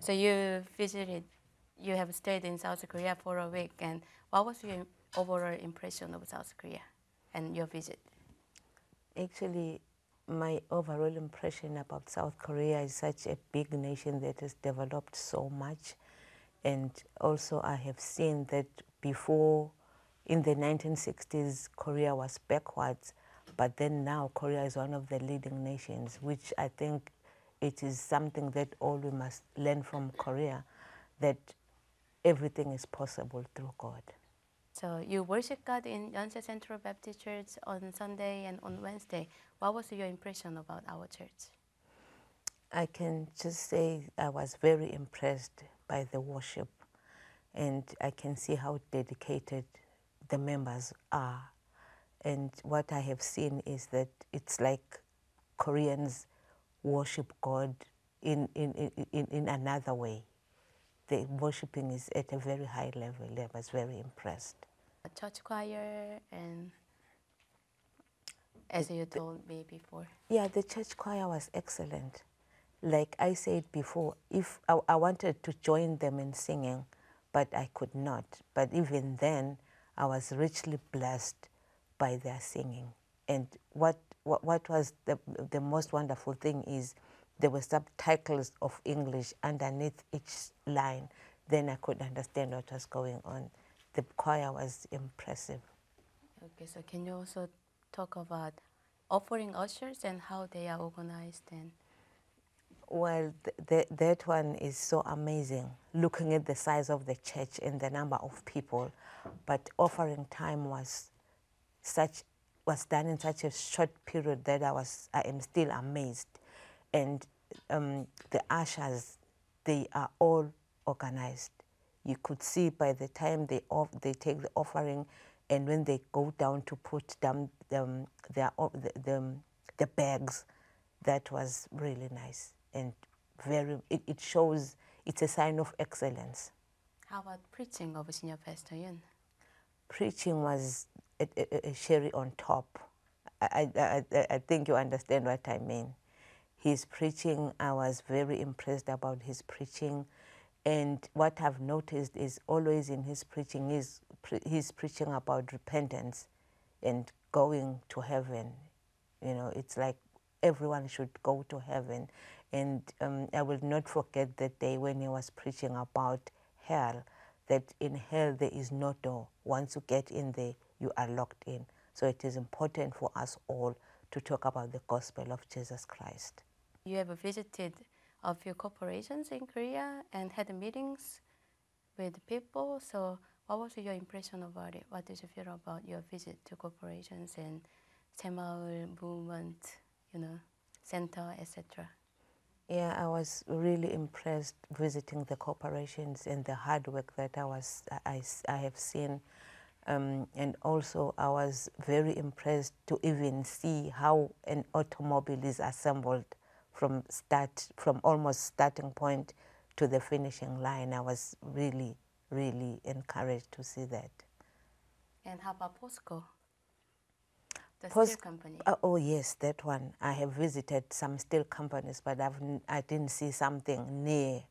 So you have stayed in South Korea for a week, and what was your overall impression of South Korea and your visit? Actually, my overall impression about South Korea is such a big nation that has developed so much. And also I have seen that before, in the 1960s, Korea was backwards, but then now Korea is one of the leading nations, which I think it is something that all we must learn from Korea, that everything is possible through God. So you worship God in Yonsei Central Baptist Church on Sunday and on Wednesday. What was your impression about our church? I can just say I was very impressed by the worship, and I can see how dedicated the members are. And what I have seen is that it's like Koreans worship God in another way. The worshiping is at a very high level. I was very impressed. A church choir, and as you told me before. Yeah, the church choir was excellent. Like I said before, if I wanted to join them in singing, but I could not. But even then, I was richly blessed by their singing. And what was the most wonderful thing is there were subtitles of English underneath each line. Then I could understand what was going on. The choir was impressive. Okay, so can you also talk about offering ushers and how they are organized? And well, that one is so amazing, looking at the size of the church and the number of people. But offering time was done in such a short period that I am still amazed. And the ushers, they are all organized. You could see by the time they take the offering, and when they go down to put down the bags, that was really nice and it shows it's a sign of excellence. how about preaching of Senior Pastor Yun? Preaching was a cherry on top. I think you understand what I mean. His preaching, I was very impressed about his preaching. And what I've noticed is always in his preaching, he's preaching about repentance and going to heaven. You know, it's like everyone should go to heaven. And I will not forget that day when he was preaching about hell, that in hell there is no door. Once you get in there, you are locked in. So it is important for us all to talk about the gospel of Jesus Christ. You have visited a few corporations in Korea and had meetings with people. So what was your impression about it? What did you feel about your visit to corporations and 새마을 movement, center, etc.? Yeah, I was really impressed visiting the corporations and the hard work that I have seen. And also I was very impressed to even see how an automobile is assembled from almost starting point to the finishing line. I was really, really encouraged to see that. And how about POSCO, the steel company? Oh yes, that one. I have visited some steel companies, but I didn't see something near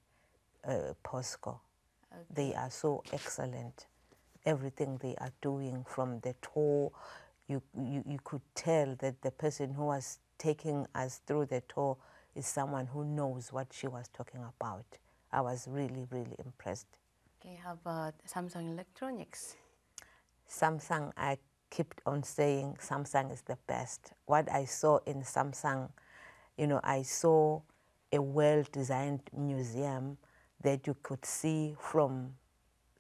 POSCO. Okay. They are so excellent. Everything they are doing from the tour, you could tell that the person who was taking us through the tour is someone who knows what she was talking about. I was really, really impressed. Okay, how about Samsung Electronics? Samsung, I kept on saying Samsung is the best. What I saw in Samsung, I saw a well-designed museum that you could see from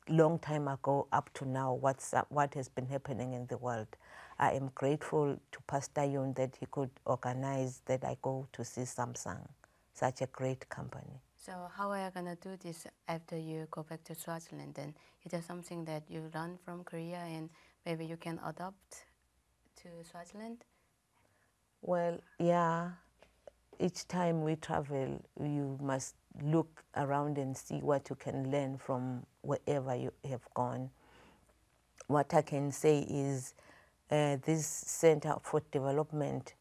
long time ago up to now what has been happening in the world. I am grateful to Pastor Yun that he could organize that I go to see Samsung, such a great company. So how are you going to do this after you go back to Swaziland? And is there something that you learned from Korea and maybe you can adopt to Swaziland? Well, yeah. Each time we travel, you must look around and see what you can learn from wherever you have gone. What I can say is this Center for Development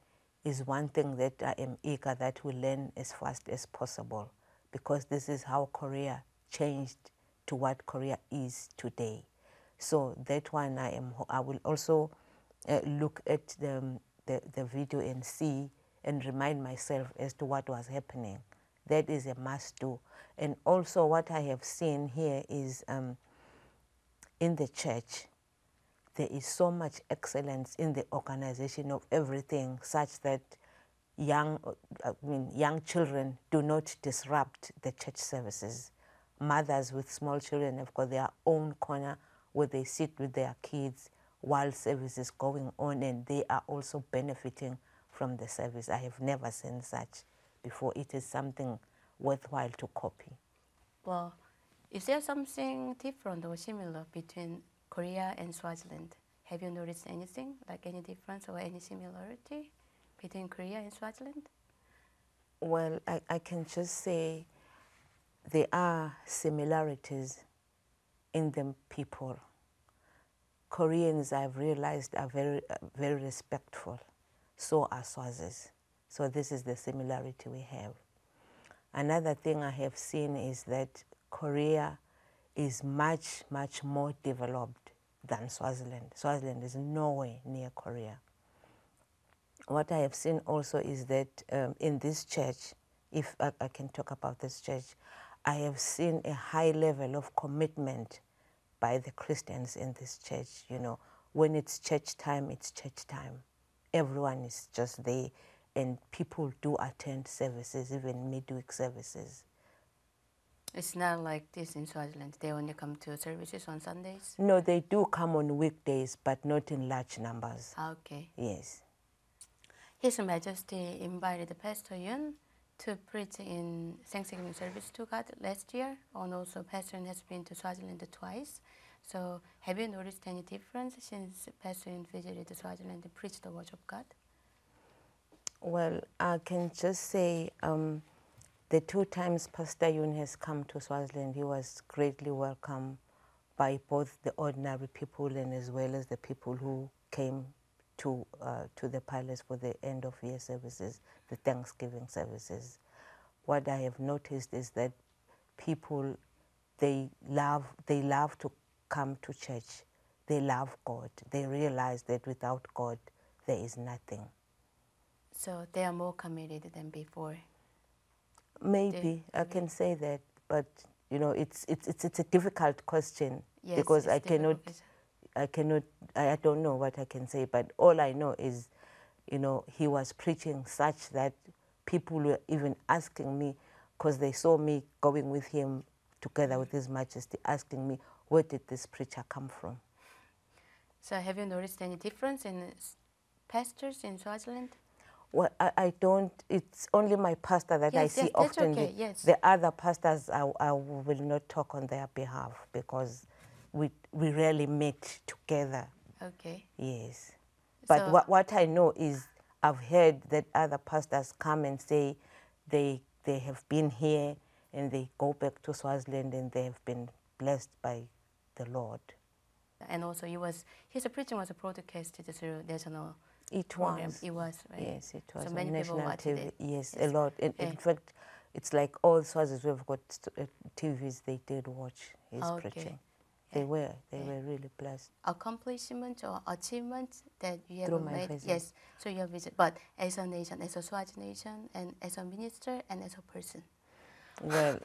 is one thing that I am eager that we learn as fast as possible, because this is how Korea changed to what Korea is today. So that one I will also look at the video and see and remind myself as to what was happening. That is a must do. And also what I have seen here is in the church, there is so much excellence in the organization of everything, such that young children do not disrupt the church services. Mothers with small children have got their own corner where they sit with their kids while service is going on, and they are also benefiting from the service. I have never seen such before. It is something worthwhile to copy. Well, is there something different or similar between Korea and Swaziland? Have you noticed anything, like any difference or any similarity between Korea and Swaziland? Well, I can just say there are similarities in the people. Koreans, I've realized, are very, very respectful. So are Swazis. So this is the similarity we have. Another thing I have seen is that Korea is much, much more developed than Swaziland. Swaziland is nowhere near Korea. What I have seen also is that in this church, if I can talk about this church, I have seen a high level of commitment by the Christians in this church. You know, when it's church time, it's church time. Everyone is just there, and people do attend services, even midweek services. It's not like this in Swaziland. They only come to services on Sundays? No, they do come on weekdays, but not in large numbers. Okay. Yes. His Majesty invited Pastor Yun to preach in Thanksgiving service to God last year, and also Pastor Yun has been to Swaziland twice. So have you noticed any difference since Pastor Yun visited Swaziland and preached the word of God? Well, I can just say the 2 times Pastor Yun has come to Swaziland, he was greatly welcomed by both the ordinary people and as well as the people who came to the palace for the end of year services, the Thanksgiving services. What I have noticed is that people, they love to come to church. They love God. They realize that without God, there is nothing. So they are more committed than before. Maybe I can say that, but you know, it's a difficult question. Yes, because it's I don't know what I can say, but all I know is, you know, he was preaching such that people were even asking me, because they saw me going with him together with His Majesty, asking me, where did this preacher come from? So have you noticed any difference in pastors in Swaziland? Well, I don't, it's only my pastor that I see often. That's okay, yes. The other pastors, I will not talk on their behalf because we rarely meet together. Okay. Yes. But So, what I know is I've heard that other pastors come and say they have been here and they go back to Swaziland and they have been blessed by the Lord. and also his preaching was broadcasted through national It program. was. It was, right? Yes, it was So on many people national watched TV. it. Yes, Yes. a lot. In fact, it's like all Swazis who have got TVs, they did watch his Okay. preaching. Yeah. They were really blessed. Accomplishment or achievement that you have Through my made? visit. Yes, through your visit. But as a nation, as a Swazi nation, and as a minister, and as a person. Well,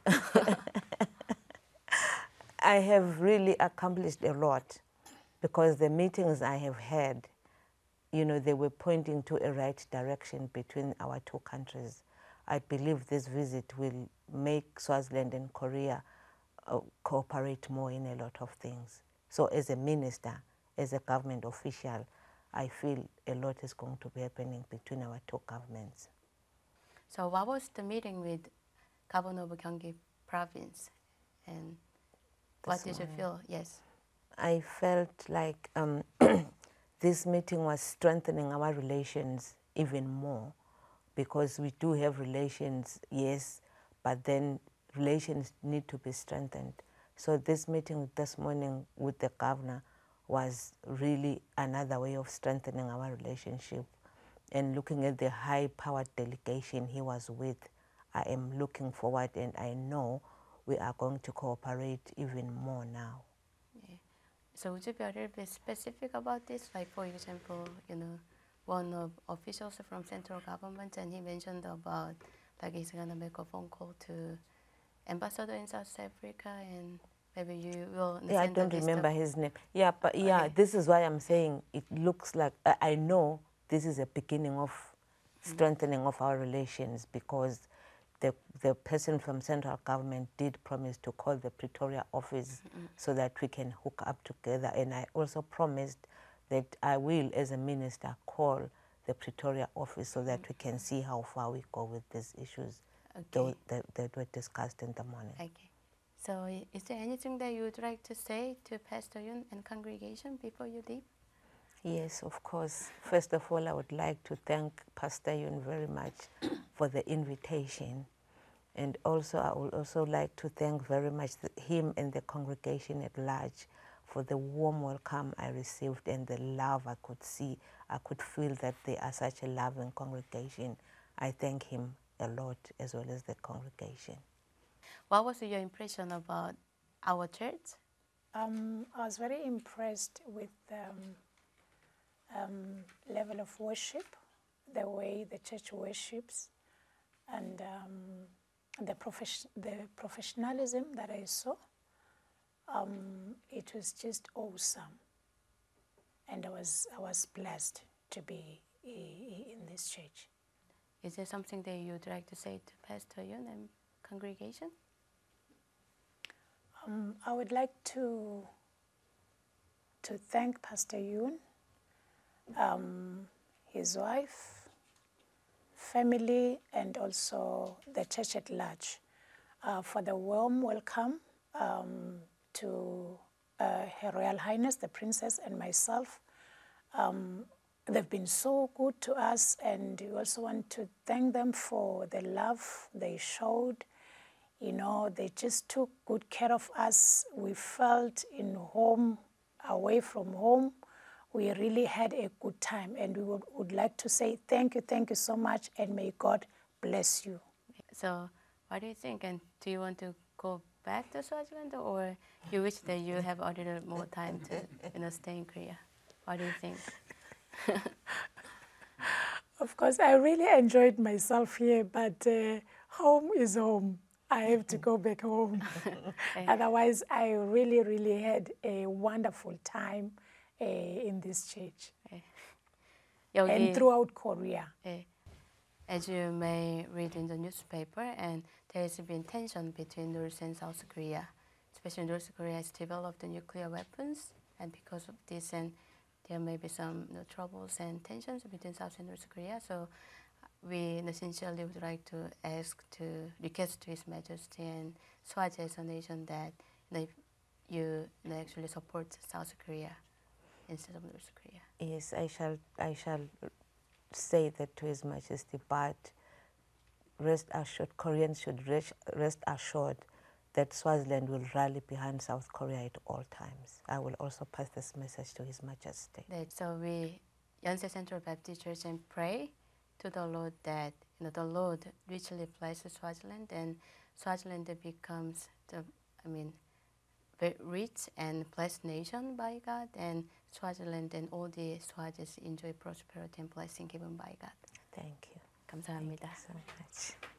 I have really accomplished a lot because the meetings I have had, you know, they were pointing to a right direction between our 2 countries. I believe this visit will make Swaziland and Korea cooperate more in a lot of things. So as a minister, as a government official, I feel a lot is going to be happening between our 2 governments. So what was the meeting with Governor of Gyeonggi Province? And what did you feel? Yes. I felt like this meeting was strengthening our relations even more because we do have relations, yes, but then relations need to be strengthened. So this meeting this morning with the governor was really another way of strengthening our relationship. And looking at the high-powered delegation he was with, I am looking forward, and I know we are going to cooperate even more now. Yeah. So would you be a little bit specific about this? Like, for example, one of officials from central government, and he mentioned about like he's gonna make a phone call to ambassador in South Africa, and maybe you will. Yeah, I don't remember his name. Yeah, but yeah, Okay. this is why I'm saying it looks like I know this is a beginning of strengthening of our relations, because the person from central government did promise to call the Pretoria office so that we can hook up together. And I also promised that I will, as a minister, call the Pretoria office so that we can see how far we go with these issues that were discussed in the morning. Okay. So is there anything that you would like to say to Pastor Yun and congregation before you leave? Yes, of course. First of all, I would like to thank Pastor Yun very much for the invitation. And also, I would also like to thank very much him and the congregation at large for the warm welcome I received and the love I could see. I could feel that they are such a loving congregation. I thank him a lot, as well as the congregation. What was your impression about our church? I was very impressed with the level of worship, the way the church worships, and the professionalism that I saw. It was just awesome, and I was blessed to be in this church. Is there something that you'd like to say to Pastor Yun and congregation? I would like to thank Pastor Yun, his wife, family, and also the church at large for the warm welcome to Her Royal Highness, the Princess, and myself. They've been so good to us, and we also want to thank them for the love they showed. They just took good care of us. We felt in home, away from home. We really had a good time, and we would like to say thank you so much, and may God bless you. So what do you think? And do you want to go back to Swaziland, or you wish that you have a little more time to stay in Korea? What do you think? Of course, I really enjoyed myself here, but home is home. I have to go back home. Otherwise, I really had a wonderful time in this church and throughout Korea. As you may read in the newspaper, and there has been tension between North and South Korea. Especially North Korea has developed nuclear weapons, and because of this, and there may be some troubles and tensions between South and North Korea. So we sincerely would like to request to His Majesty and Swazi as a nation that you actually support South Korea instead of North Korea. Yes, I shall say that to His Majesty, but rest assured, Koreans should rest assured that Swaziland will rally behind South Korea at all times. I will also pass this message to His Majesty. So we, Yonsei Central Baptist Church, and pray to the Lord that the Lord richly blesses Swaziland, and Swaziland becomes very rich and blessed nation by God, and Swaziland and all the Swazis enjoy prosperity and blessing given by God. Thank you. 감사합니다. Thank you so much.